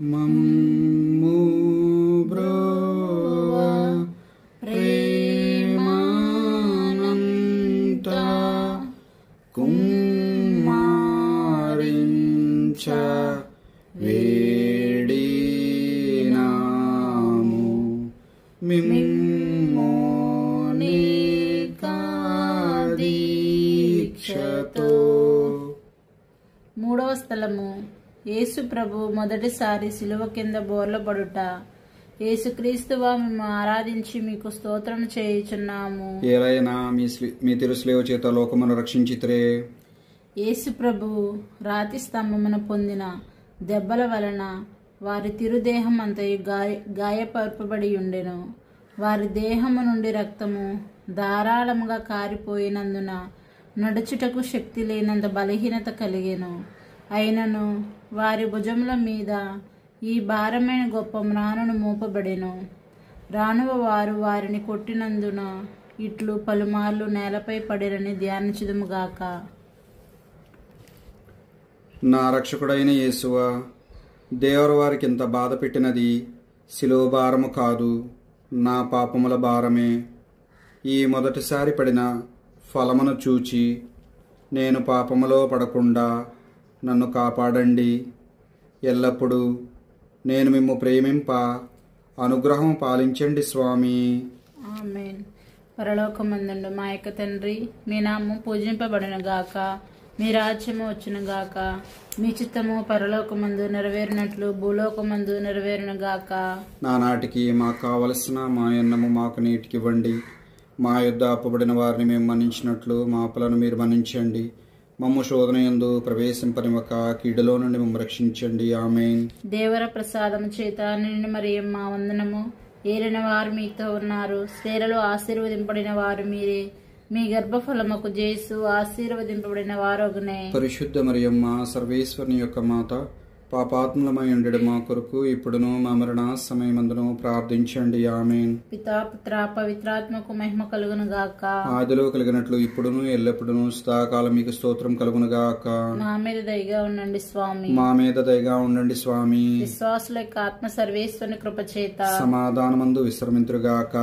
మమ్ము బ్రోవ ప్రేమానంత కుమ్మారించ వేడినాము మిమ్ము దీక్షతో. మూడవ స్థలము యేసు ప్రభు మొదటిసారి శిలువ కింద బోర్లపడుట. యేసుక్రీస్తువా మేము ఆరాధించి మీకు స్తోత్రం చేయుచున్నాము. ఏలైనా మీ తిరుస్లేవ చేత లోకమును రక్షించితిరే. యేసు ప్రభు రాతి స్తంభమున పొందిన దెబ్బల వలన వారి తిరుదేహం అంతయు గాయపరపబడి ఉండెను. వారి దేహము నుండి రక్తము ధారాళముగా కారిపోయినందున నడుచుటకు శక్తి లేనంత బలహీనత కలిగెను. అయినను వారి భుజముల మీద ఈ భారమైన గొప్ప మ్రానును మోపబడెను. రానువ వారు వారిని కొట్టినందున ఇట్లు పలుమార్లు నేలపై పడిరని ధ్యానించుదుముగాక. నా రక్షకుడైన యేసువా, దేవుడు వారికి ఇంత బాధ పెట్టినది శిలువ భారము కాదు, నా పాపముల భారమే. ఈ మొదటిసారి పడిన ఫలమును చూచి నేను పాపములో పడకుండా నన్ను కాపాడండి. ఎల్లప్పుడూ నేను మిమ్ము ప్రేమింప అనుగ్రహం పాలించండి స్వామి. ఆమేన్. పరలోకమందుండు మా యొక్క తండ్రి, మీ నామము పూజింపబడును గాక, మీ రాజ్యము వచ్చును గాక, మీ చిత్తము పరలోకమందు నెరవేరినట్లు భూలోకమందు నెరవేరును గాక. నానాటికి మాకు కావలసిన మా అన్నము మాకు నీటికివ్వండి. మా యొద్ద అప్పుబడిన వారిని మేము మన్నించినట్లు మా అప్పులను మీరు మన్నించండి. మమ్ము శోధనయందు ప్రవేశింపనివ్వక కీడులో నుండి మమ్ము రక్షించండి. ఆమేన్. దేవర ప్రసాదం చేత నిండు మరియమ్మ వందనము. ఏలిన వారు మీతో ఉన్నారు, స్త్రీలలో ఆశీర్వదింపబడిన వారు మీరే. మీ గర్భఫలముకు జేసు ఆశీర్వదింపబడిన వారొగనే. పరిశుద్ధ మరియమ్మ సర్వేశ్వరుని యొక్క మాత, పాపాత్ములమై ఉండెడు మా కొరకు ఇప్పుడును మా మరణ సమయమందును ప్రార్థించండి. ఆమేన్. పితా పుత్ర పవిత్రాత్మకు మహిమ కలుగును గాక. ఆదిలో కలిగినట్లు ఇప్పుడును ఎల్లప్పుడును సదాకాలం మీకు స్తోత్రం కలుగును గాక. నా మీద దయగా ఉండండి స్వామి. మా మీద దయగా ఉండండి స్వామి. విశ్వాసుల యొక్క ఆత్మ సర్వేశ్వరుని కృపచేత సమాధానమందు విశ్రమింతురుగాక.